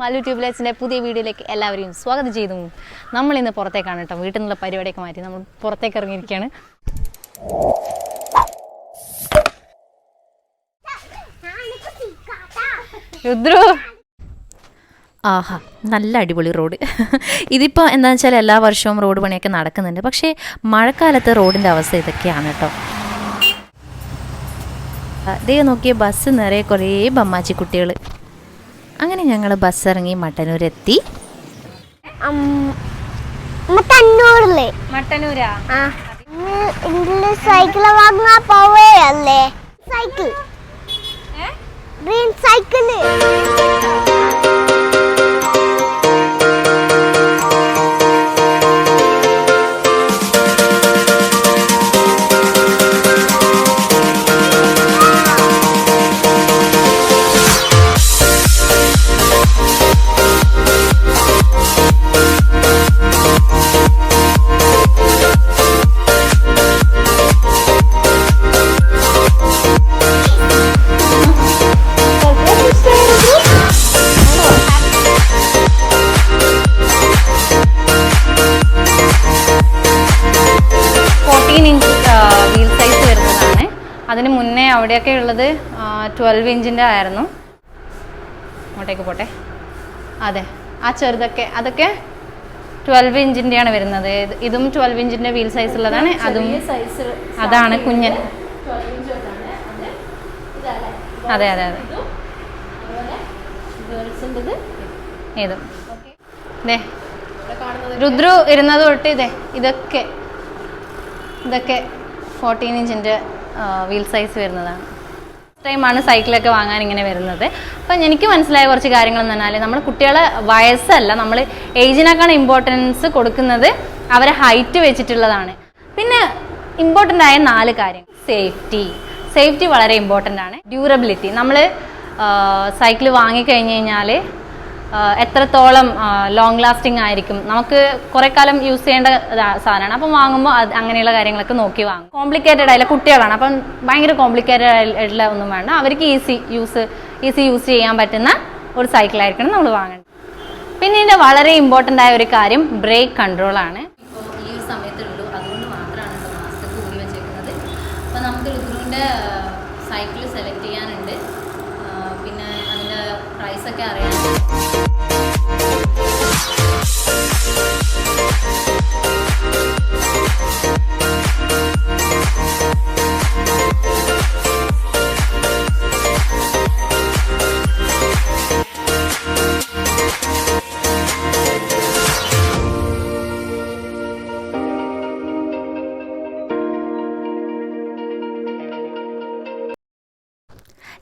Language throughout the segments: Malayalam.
Malu Tubelets പുതിയ വീഡിയോയിലേക്ക് എല്ലാവരെയും സ്വാഗതം ചെയ്യുന്നു. നമ്മൾ ഇന്ന് പുറത്തേക്കാണ് ട്ടോ. വീട്ടിൽ നിന്നുള്ള പരിപാടിയൊക്കെ മാറ്റി നമ്മൾ പുറത്തേക്ക് ഇറങ്ങിയിരിക്കുകയാണ്. രുദ്രു ആഹാ നല്ല അടിപൊളി റോഡ്. ഇതിപ്പോൾ എന്താണെന്ന് വെച്ചാൽ എല്ലാ വർഷവും റോഡ് പണിയൊക്കെ നടക്കുന്നുണ്ട്. പക്ഷേ മഴക്കാലത്ത് റോഡിൻ്റെ അവസ്ഥ ഇതൊക്കെയാണ് കേട്ടോ. അതേ നോക്കിയ ബസ് നിറയെ കുറേ ബമ്മാച്ചി കുട്ടികൾ. അങ്ങനെ ഞങ്ങൾ ബസ് ഇറങ്ങി മട്ടന്നൂരെത്തി. മട്ടന്നൂരാ സൈക്കിൾ വാങ്ങാൻ പോവല്ലേ? Cycle green cycle wheel size വരുന്നതാണ്. അതിന് മുന്നേ അവിടെയൊക്കെ ഉള്ളത് 12 ഇഞ്ചിൻ്റെ ആയിരുന്നു. അങ്ങോട്ടേക്ക് പോട്ടെ. അതെ, ആ ചെറുതൊക്കെ അതൊക്കെ 12 ഇഞ്ചിൻ്റെയാണ് വരുന്നത്. ഇതും 12 ഇഞ്ചിൻ്റെ വീൽ സൈസ് ഉള്ളതാണ്. അതും അതാണ് കുഞ്ഞൻ. അതെ അതെ അതെ ഇതും ഇതേ രുദ്രു ഇരുന്നത് തൊട്ട് ഇതൊക്കെ 14 ഇഞ്ചിൻ്റെ വീൽ സൈസ് വരുന്നതാണ്. ടൈമാണ് സൈക്കിളൊക്കെ വാങ്ങാൻ ഇങ്ങനെ വരുന്നത്. അപ്പം എനിക്ക് മനസ്സിലായ കുറച്ച് കാര്യങ്ങളെന്ന് പറഞ്ഞാൽ നമ്മൾ കുട്ടികളെ വയസ്സല്ല, നമ്മൾ ഏജിനേക്കാണ് ഇമ്പോർട്ടൻസ് കൊടുക്കുന്നത്, അവരെ ഹൈറ്റ് വെച്ചിട്ടുള്ളതാണ്. പിന്നെ ഇമ്പോർട്ടൻ്റ് ആയ 4 കാര്യം. സേഫ്റ്റി വളരെ ഇമ്പോർട്ടൻ്റ് ആണ്. ഡ്യൂറബിലിറ്റി, നമ്മൾ സൈക്കിൾ വാങ്ങിക്കഴിഞ്ഞ് കഴിഞ്ഞാൽ എത്രത്തോളം ലോങ് ലാസ്റ്റിംഗ് ആയിരിക്കും, നമുക്ക് കുറേ കാലം യൂസ് ചെയ്യേണ്ട സാധനമാണ്. അപ്പം വാങ്ങുമ്പോൾ അങ്ങനെയുള്ള കാര്യങ്ങളൊക്കെ നോക്കി വാങ്ങും. കോംപ്ലിക്കേറ്റഡ് ആയില്ല, കുട്ടികളാണ്, അപ്പം ഭയങ്കര കോംപ്ലിക്കേറ്റഡ് ആയിട്ടുള്ള ഒന്നും വേണ്ട. അവർക്ക് ഈസി യൂസ് ചെയ്യാൻ പറ്റുന്ന ഒരു സൈക്കിളായിരിക്കണം നമ്മൾ വാങ്ങേണ്ടത്. പിന്നെ ഇതിൻ്റെ വളരെ ഇമ്പോർട്ടൻ്റ് ആയ ഒരു കാര്യം ബ്രേക്ക് കൺട്രോളാണ്. ഇപ്പോൾ ഈ ഒരു സമയത്തുള്ളൂ, അതുകൊണ്ട് മാത്രമാണ് മാസ്ക് കൂടി വെച്ചേക്കുന്നത്. അപ്പോൾ നമുക്ക് ലുദ്രുവിൻ്റെ സൈക്കിൾ സെലക്ട് ചെയ്യാനുണ്ട്. പിന്നെ അതിൻ്റെ പ്രൈസൊക്കെ അറിയാനുണ്ട്.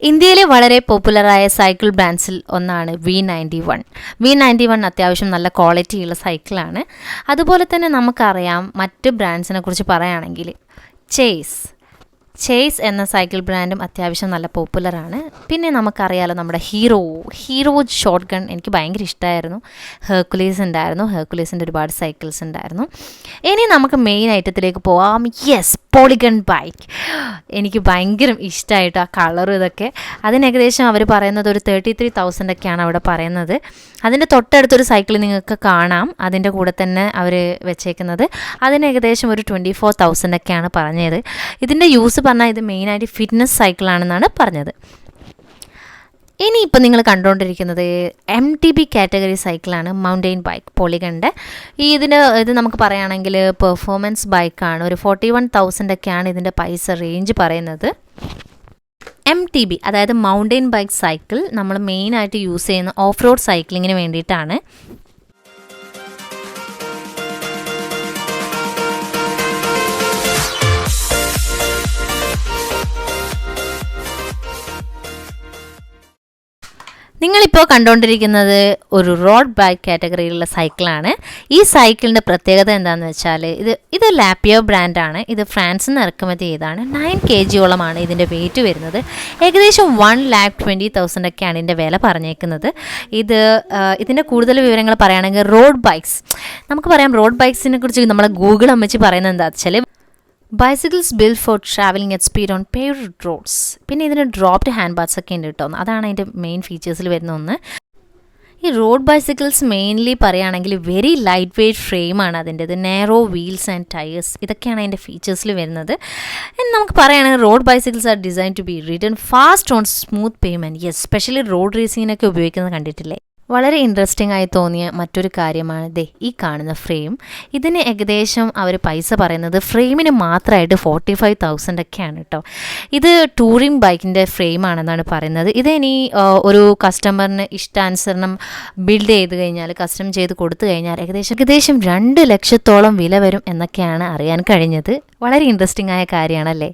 ഇന്ത്യയിലെ വളരെ പോപ്പുലറായ സൈക്കിൾ ബ്രാൻഡ്സിൽ ഒന്നാണ് V91 അത്യാവശ്യം നല്ല ക്വാളിറ്റിയുള്ള സൈക്കിളാണ്. അതുപോലെ തന്നെ നമുക്കറിയാം മറ്റ് ബ്രാൻഡ്സിനെ കുറിച്ച് പറയുകയാണെങ്കിൽ ചേസ് എന്ന സൈക്കിൾ ബ്രാൻഡും അത്യാവശ്യം നല്ല പോപ്പുലറാണ്. പിന്നെ നമുക്കറിയാലോ നമ്മുടെ ഹീറോ ഷോർട്ട് ഗൺ എനിക്ക് ഭയങ്കര ഇഷ്ടമായിരുന്നു. ഹെർക്കുലീസിൻ്റെ ഒരുപാട് സൈക്കിൾസ് ഉണ്ടായിരുന്നു. ഇനി നമുക്ക് മെയിൻ ഐറ്റത്തിലേക്ക് പോവാം. പോളിഗൺ ബൈക്ക് എനിക്ക് ഭയങ്കര ഇഷ്ടമായിട്ടോ, ആ കളറും ഇതൊക്കെ. അതിന് ഏകദേശം അവർ പറയുന്നത് ഒരു 33,000 ഒക്കെയാണ് അവിടെ പറയുന്നത്. അതിൻ്റെ തൊട്ടടുത്തൊരു സൈക്കിൾ നിങ്ങൾക്ക് കാണാം, അതിൻ്റെ കൂടെ തന്നെ അവർ വെച്ചേക്കുന്നത്. അതിന് ഏകദേശം ഒരു 24,000 ഒക്കെയാണ് പറഞ്ഞത്. ഇതിൻ്റെ യൂസ് പറഞ്ഞാൽ ഇത് മെയിനായിട്ട് ഫിറ്റ്നസ് സൈക്കിളാണെന്നാണ് പറഞ്ഞത്. ഇനിയിപ്പോൾ നിങ്ങൾ കണ്ടുകൊണ്ടിരിക്കുന്നത് MTB കാറ്റഗറി സൈക്കിളാണ്, മൗണ്ടെയിൻ ബൈക്ക് പോളിഗണിൻ്റെ. ഇത് നമുക്ക് പറയുകയാണെങ്കിൽ പെർഫോമൻസ് ബൈക്കാണ്. ഒരു 41,000 ഒക്കെയാണ് ഇതിൻ്റെ പൈസ റേഞ്ച് പറയുന്നത്. MTB അതായത് മൗണ്ടെയിൻ ബൈക്ക് സൈക്കിൾ നമ്മൾ മെയിനായിട്ട് യൂസ് ചെയ്യുന്ന ഓഫ് റോഡ് സൈക്ലിങ്ങിന് വേണ്ടിയിട്ടാണ്. നിങ്ങളിപ്പോൾ കണ്ടുകൊണ്ടിരിക്കുന്നത് ഒരു റോഡ് ബൈക്ക് കാറ്റഗറിയിലുള്ള സൈക്കിളാണ്. ഈ സൈക്കിളിൻ്റെ പ്രത്യേകത എന്താണെന്ന് വെച്ചാൽ ഇത് ലാപ്പിയോ ബ്രാൻഡാണ്. ഇത് ഫ്രാൻസിൽ നിന്ന് ഇറക്കുമതി ചെയ്താണ്. 9 kg ഇതിൻ്റെ വെയിറ്റ് വരുന്നത്. ഏകദേശം 1,20,000 ഒക്കെയാണ് ഇതിൻ്റെ വില പറഞ്ഞേക്കുന്നത്. ഇതിൻ്റെ കൂടുതൽ വിവരങ്ങൾ പറയുകയാണെങ്കിൽ റോഡ് ബൈക്സിനെ കുറിച്ച് നമ്മളെ ഗൂഗിൾ അമ്മച്ചി പറയുന്നത് എന്താ വെച്ചാൽ bicycles build for travelling at speed on paved roads. പിന്നെ ഇതിന് ഡ്രോപ്ഡ് ഹാൻഡ് ബാർസ് ഒക്കെ ഉണ്ട് കേട്ടോ. അതാണ് അതിൻ്റെ മെയിൻ ഫീച്ചേഴ്സിൽ വരുന്ന ഒന്ന്. ഈ റോഡ് ബൈസിക്കിൾസ് മെയിൻലി പറയുകയാണെങ്കിൽ വെരി ലൈറ്റ് വെയ്റ്റ് ഫ്രെയിമാണ് അതിൻ്റെത്. നാരോ വീൽസ് ആൻഡ് ടയേഴ്സ് ഇതൊക്കെയാണ് അതിൻ്റെ ഫീച്ചേഴ്സിൽ വരുന്നത്. നമുക്ക് പറയുകയാണെങ്കിൽ road bicycles are design to be ridden fast on smooth pavement. Especially road റേസിങ്ങിനൊക്കെ ഉപയോഗിക്കുന്നത് കണ്ടിട്ടില്ലേ. വളരെ ഇൻട്രസ്റ്റിംഗ് ആയി തോന്നിയ മറ്റൊരു കാര്യമാണ് ഈ കാണുന്ന ഫ്രെയിം. ഇതിന് ഏകദേശം അവർ പൈസ പറയുന്നത് ഫ്രെയിമിന് മാത്രമായിട്ട് 45,000 ഒക്കെയാണ് കേട്ടോ. ഇത് ടൂറിംഗ് ബൈക്കിൻ്റെ ഫ്രെയിമാണെന്നാണ് പറയുന്നത്. ഇതിനി ഒരു കസ്റ്റമറിന് ഇഷ്ടാനുസരണം ബിൽഡ് ചെയ്ത് കഴിഞ്ഞാൽ, കസ്റ്റം ചെയ്ത് കൊടുത്തു കഴിഞ്ഞാൽ ഏകദേശം 2 ലക്ഷത്തോളം വില വരും എന്നൊക്കെയാണ് അറിയാൻ കഴിഞ്ഞത്. വളരെ ഇൻട്രസ്റ്റിംഗ് ആയ കാര്യമാണല്ലേ.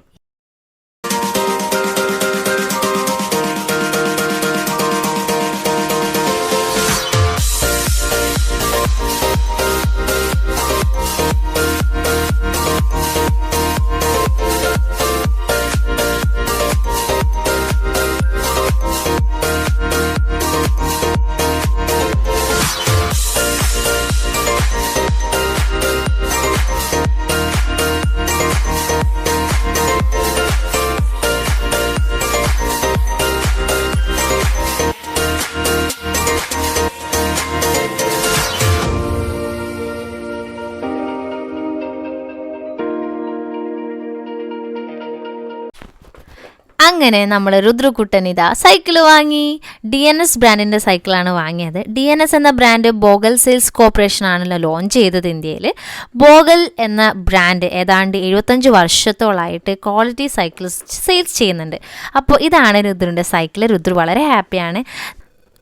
അങ്ങനെ നമ്മൾ രുദ്രക്കുട്ടൻ ഇതാ സൈക്കിൾ വാങ്ങി. DNS ബ്രാൻഡിൻ്റെ സൈക്കിളാണ് വാങ്ങിയത്. DNS എന്ന ബ്രാൻഡ് ബോഗൽ സെയിൽസ് കോർപ്പറേഷൻ ആണല്ലോ ലോഞ്ച് ചെയ്തത് ഇന്ത്യയിൽ. ബോഗൽ എന്ന ബ്രാൻഡ് ഏതാണ്ട് 75 വർഷത്തോളായിട്ട് ക്വാളിറ്റി സൈക്കിൾസ് സെയിൽസ് ചെയ്യുന്നുണ്ട്. അപ്പോൾ ഇതാണ് രുദ്രൻ്റെ സൈക്കിൾ. രുദ്ര വളരെ ഹാപ്പിയാണ്.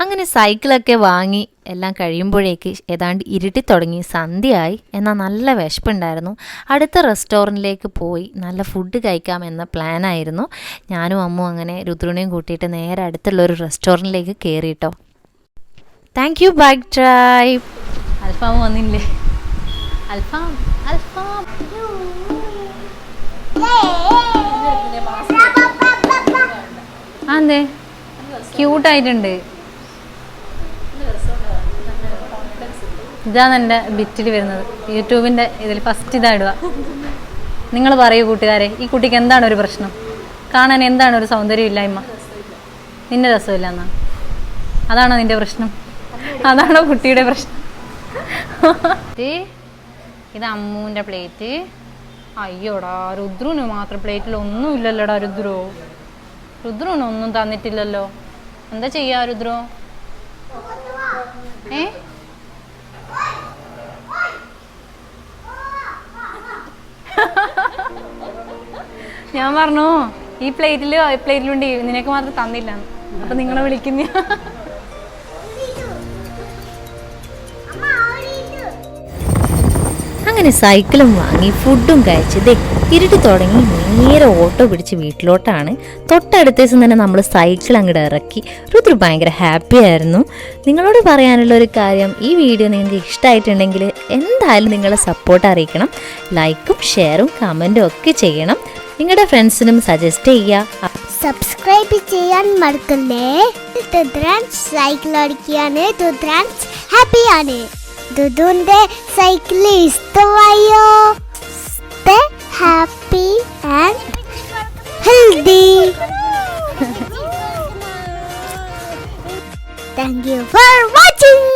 അങ്ങനെ സൈക്കിളൊക്കെ വാങ്ങി എല്ലാം കഴിയുമ്പോഴേക്ക് ഏതാണ്ട് ഇരുട്ടി തുടങ്ങി, സന്ധ്യയായി. എന്നാൽ നല്ല വിശപ്പുണ്ടായിരുന്നു. അടുത്ത റെസ്റ്റോറൻറ്റിലേക്ക് പോയി നല്ല ഫുഡ് കഴിക്കാമെന്ന പ്ലാനായിരുന്നു. ഞാനും അമ്മും അങ്ങനെ രുദ്രനെയും കൂട്ടിയിട്ട് നേരെ അടുത്തുള്ള ഒരു റെസ്റ്റോറൻറ്റിലേക്ക് കയറിയിട്ടോ. Thank you bike drive. അൽഫാം വന്നില്ലേ? അൽഫാം അൽഫാം അതെ, ക്യൂട്ടായിട്ടുണ്ട്. ഇതാണ് എൻ്റെ ബിറ്റിൽ വരുന്നത്. യൂട്യൂബിൻ്റെ ഇതിൽ ഫസ്റ്റ് ഇതാ ഇടുക. നിങ്ങൾ പറയൂ കൂട്ടുകാരെ, ഈ കുട്ടിക്ക് എന്താണ് ഒരു പ്രശ്നം? കാണാൻ എന്താണ് ഒരു സൗന്ദര്യമില്ലായ്മ? നിന്റെ രസമില്ല എന്നാ? അതാണോ നിന്റെ പ്രശ്നം? അതാണോ കുട്ടിയുടെ പ്രശ്നം? ഇത് അമ്മൂൻ്റെ പ്ലേറ്റ്. അയ്യോടാ, രുദ്രുന് മാത്രം പ്ലേറ്റിൽ ഒന്നും ഇല്ലല്ലോടാ. രുദ്രുനൊന്നും തന്നിട്ടില്ലല്ലോ. എന്താ ചെയ്യാ രുദ്രു? ഞാൻ പറഞ്ഞു ഈ പ്ലേറ്റിലുണ്ട്, നിനക്ക് മാത്രം തന്നില്ല. അപ്പൊ നിങ്ങളെ വിളിക്കുന്ന അങ്ങനെ സൈക്കിളും വാങ്ങി ഫുഡും കഴിച്ച് ഇരുട്ടി തുടങ്ങി നേരെ ഓട്ടോ പിടിച്ച് വീട്ടിലോട്ടാണ്. തൊട്ടടുത്ത ദിവസം തന്നെ നമ്മൾ സൈക്കിൾ അങ്ങോട്ട് ഇറക്കി. രുദ്ര ഭയങ്കര ഹാപ്പി ആയിരുന്നു. നിങ്ങളോട് പറയാനുള്ള ഒരു കാര്യം, ഈ വീഡിയോ നിങ്ങൾക്ക് ഇഷ്ടമായിട്ടുണ്ടെങ്കിൽ എന്തായാലും നിങ്ങളെ സപ്പോർട്ട് അറിയിക്കണം. ലൈക്കും ഷെയറും കമൻറ്റും ഒക്കെ ചെയ്യണം. നിങ്ങളുടെ ഫ്രണ്ട്സിനും സജസ്റ്റ് ചെയ്യുക. സബ്സ്ക്രൈബ് ചെയ്യാൻ മറക്കല്ലേ. സൈക്കിൾ ഓടിക്കുകയാണ്. ഹാപ്പിയാണ്. ദുദുന്റെ സൈക്കിൾ ഇഷ്ടമായോ? Stay happy and healthy. Thank you for watching.